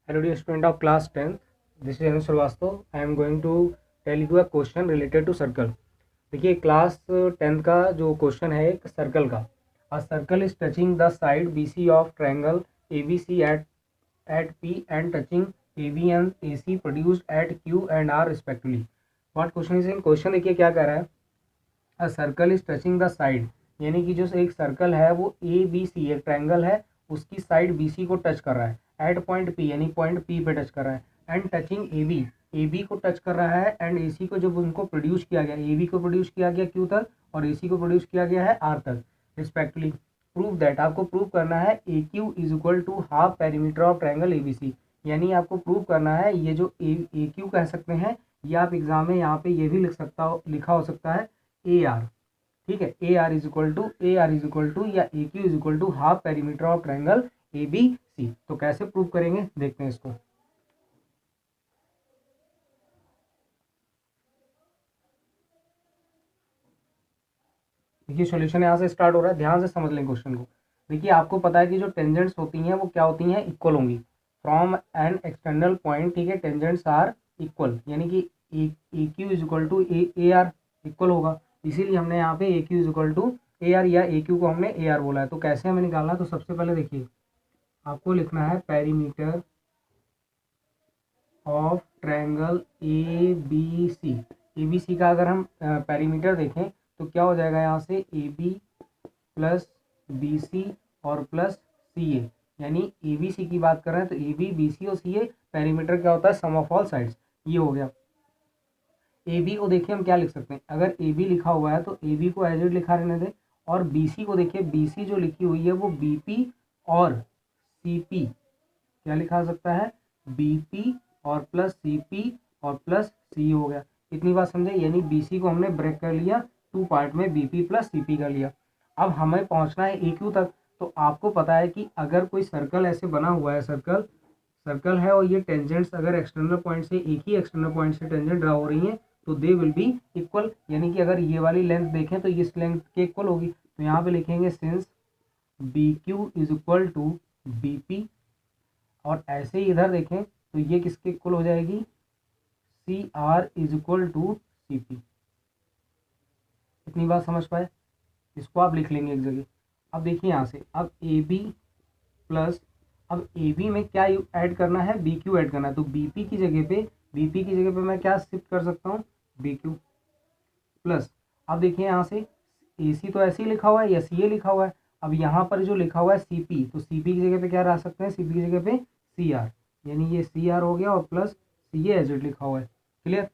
Hello dear student of class 10th. This is Anu Srivastava. I am going to tell you a question related to circle. देखिए class 10th का जो question है एक circle का. A circle is touching the side BC of triangle ABC at P and touching AB and AC produced at Q and R respectively. What question is in question? देखिए क्या कह रहा है. A circle is touching the side, यानी कि जो एक circle है वो ABC एक ट्रायंगल है उसकी साइड BC को टच कर रहा है एट पॉइंट P, यानी पॉइंट P पे टच कर रहा है. एंड टचिंग AB को टच कर रहा है एंड AC को जब उनको प्रोड्यूस किया गया, AB को प्रोड्यूस किया गया Q तक और AC को प्रोड्यूस किया गया है R तक रिस्पेक्टली. प्रूव दैट, आपको प्रूव करना है AQ is equal to half perimeter of triangle ABC. यानी आपको प्रूव करना है ये जो AQ कह सकते हैं, ये आप एग्जाम में यहाँ पे ये भी लिखा हो सकता है AR. ठीक है, AR इज इक्वल टू या AQ is equal to half perimeter of triangle ABC. तो कैसे प्रूव करेंगे देखते हैं इसको. देखिए सॉल्यूशन यहाँ से स्टार्ट हो रहा है, ध्यान से समझ लें क्वेश्चन को. देखिए आपको पता है कि जो टेंजेंट्स होती हैं वो क्या होती हैं, इक्वल होंगी फ्रॉम एन एक्सटर्नल पॉइंट. ठीक है, टेंजेंट्स आर इक्वल, यानी कि AQ is equal to AR equal होगा. इसीलिए हमने यहाँ पे AQ is equal to AR या AQ को हमने AR बोला है. तो कैसे हमें निकालना है, तो सबसे पहले देखिए आपको लिखना है पेरीमीटर ऑफ ट्रायंगल ABC का अगर हम पेरीमीटर देखें तो क्या हो जाएगा यहाँ से AB प्लस BC और प्लस CA. यानी ABC की बात कर रहे हैं तो AB BC और CA. पेरीमीटर क्या होता है, सम ऑफ ऑल साइड्स. ये हो गया. AB को देखिए हम क्या लिख सकते हैं, अगर AB लिखा हुआ है तो AB को एज इट लिखा रहने दें. और BC को देखिए, BC जो लिखी हुई है वो BP और CP क्या लिखा सकता है, BP और प्लस CP और प्लस C हो गया. इतनी बात समझे, यानी BC को हमने ब्रेक कर लिया, टू पार्ट में BP प्लस CP कर लिया. अब हमें पहुंचना है AQ तक. तो आपको पता है कि अगर कोई सर्कल ऐसे बना हुआ है, सर्कल है और ये टेंजेंट्स अगर एक्सटर्नल पॉइंट से एक ही एक्सटर्नल पॉइंट से टेंजेंट ड्रा हो रही हैं तो दे विल बी इक्वल. यानी कि अगर ये वाली लेंथ देखें तो इस लेंथ के इक्वल होगी. तो यहाँ पे लिखेंगे since BQ is equal to BP. और ऐसे ही इधर देखें तो ये किसके इक्वल हो जाएगी, CR is equal to CP. इतनी बात समझ पाए, इसको आप लिख लेंगे एक जगह. अब देखिए यहाँ से, अब AB प्लस, अब AB में क्या ऐड करना है, BQ ऐड करना है. तो BP की जगह पे मैं क्या शिफ्ट कर सकता हूँ, BQ प्लस. अब देखिए यहाँ से AC तो ऐसे ही लिखा हुआ है या CA लिखा हुआ है. अब यहाँ पर जो लिखा हुआ है CP, तो CP की जगह पे क्या रख सकते हैं, CP की जगह पे CR. यानी ये CR हो गया और प्लस CA एज इट लिखा हुआ है. क्लियर.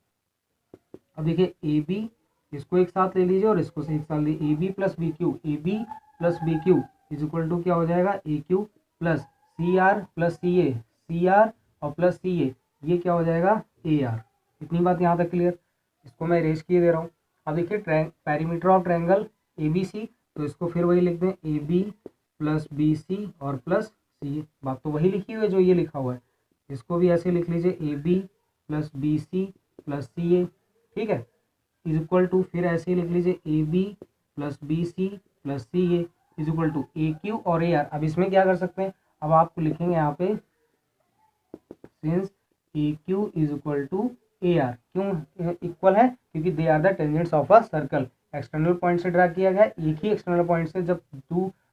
अब देखिए AB, इसको एक साथ ले लीजिए और इसको एक साथ लीजिए. AB plus BQ is equal to क्या हो जाएगा, AQ plus CR plus CR और प्लस CA, ये क्या हो जाएगा, AR. इतनी बात यहाँ तक क्लियर. इसको मैं इरेज किए दे रहा हूँ. अब देखिए पेरीमीटर ऑफ ट्रायंगल ABC, तो इसको फिर वही लिख दें AB प्लस BC और प्लस CA. बात तो वही लिखी हुई है जो ये लिखा हुआ है. इसको भी ऐसे लिख लीजिए AB plus BC plus CA. ठीक है, इज इक्वल टू फिर ऐसे ही लिख लीजिए AB plus BC plus CA is equal to AQ और AR. अब इसमें क्या कर सकते हैं, अब आपको लिखेंगे यहाँ पे since AQ is equal to AR. क्यों इक्वल है, क्योंकि they are the tangents of a circle. External point से ड्रा किया गया, एक ही एक्सटर्नल पॉइंट से जब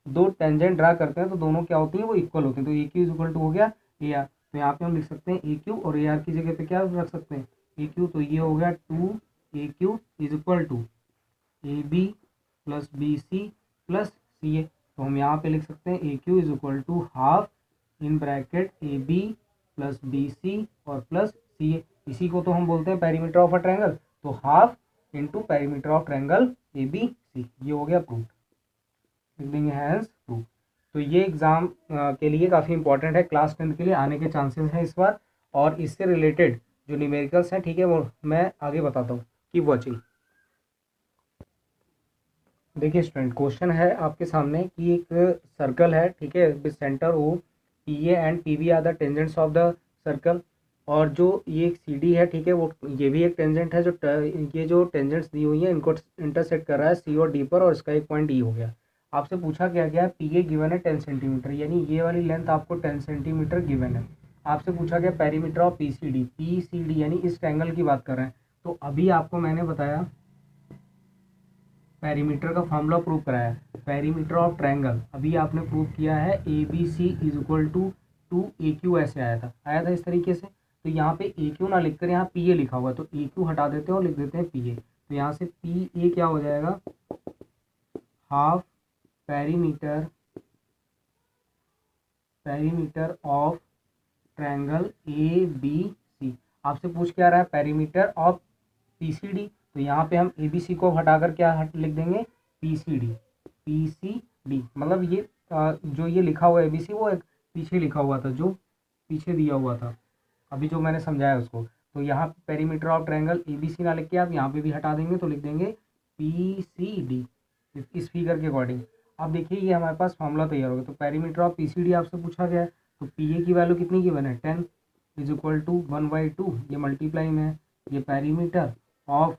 दो टेंजेंट ड्रा करते हैं तो दोनों क्या होती हैं, वो इक्वल होती हैं. तो AQ इज इक्वल टू हो गया AR. तो यहाँ पे हम लिख सकते हैं AQ और AR की जगह पे क्या रख सकते हैं, AQ. तो ये हो गया 2AQ is equal to AB plus BC plus CA. तो हम यहाँ पे लिख सकते हैं AQ is equal to half in bracket AB plus BC और प्लस CA. इसी को तो हम बोलते हैं पेरीमीटर ऑफ अ ट्रायंगल. तो half into perimeter of triangle ABC. ये हो गया प्रूफ. लिख देंगे हैंस प्रूफ. तो ये एग्जाम के लिए काफ़ी इंपॉर्टेंट है, क्लास 10 के लिए आने के चांसेस हैं इस बार. और इससे रिलेटेड जो न्यूमेरिकल्स हैं, ठीक है, वो मैं आगे बताता हूँ. Keep watching. देखिए स्टूडेंट, क्वेश्चन है आपके सामने कि एक सर्कल है, ठीक है, with centre O, PA and PB are the tangents of the circle. और जो ये एक CD है, ठीक है, वो ये भी एक टेंजेंट है. ये जो टेंजेंट्स दी हुई है इनको इंटरसेक्ट कर रहा है C और D पर, और इसका एक पॉइंट E हो गया. आपसे पूछा क्या गया है, PA गिवन है 10 सेंटीमीटर, यानी ये वाली लेंथ आपको 10 सेंटीमीटर गिवन है. आपसे पूछा गया पेरीमीटर ऑफ पीसीडी, पीसीडी यानी इस ट्रायंगल की बात कर रहे हैं। तो अभी आपको मैंने बताया पेरीमीटर का फॉर्मूला प्रूव कराया, पेरीमीटर ऑफ ट्रायंगल अभी आपने प्रूव किया है, A B C is equal to A Q, ऐसे आया था इस तरीके से। तो यहाँ पे ए क्यू ना लिखकर यहाँ पी ए लिखा हुआ है, तो ए क्यू हटा देते हैं और लिख देते हैं पी ए। तो यहाँ से पी ए क्या हो जाएगा, half perimeter of triangle A B C. आपसे पूछ क्या रहा है, पेरीमीटर ऑफ पीसीडी, तो यहाँ पे हम ए बी सी को हटाकर क्या लिख देंगे, पीसीडी, पीसीडी मतलब ये जो ये लिखा हुआ है ए बी सी वो एक पीछे लिखा हुआ था, जो पीछे दिया हुआ था अभी जो मैंने समझाया उसको। तो यहाँ perimeter of triangle A B C ना लिख के आप यहाँ पे भी हटा देंगे, तो लिख देंगे पी सी डी इस फिगर के अकॉर्डिंग। अब देखिए ये हमारे पास फॉर्मूला तैयार हो गया। तो perimeter of P C D आपसे पूछा गया है, तो पी ए की वैल्यू कितनी की बने, 10 इज इक्वल टू 1/2, ये मल्टीप्लाई में है, ये perimeter of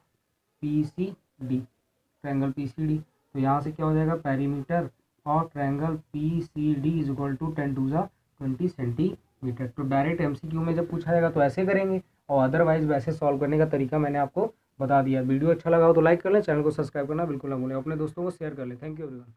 P C D, triangle P C D. तो यहाँ से क्या हो जाएगा, perimeter of triangle P C D is equal to 10 two ज़ा 20 सेंटीमीटर। तो डायरेक्ट एमसीक्यू में जब पूछा जाएगा तो ऐसे करेंगे, और अदरवाइज वैसे सॉल्व करने का तरीका मैंने आपको बता दिया। वीडियो अच्छा लगा हो तो लाइक कर लें, चैनल को सब्सक्राइब करना बिल्कुल ना भूलें, अपने दोस्तों को शेयर कर लें। Thank you everyone.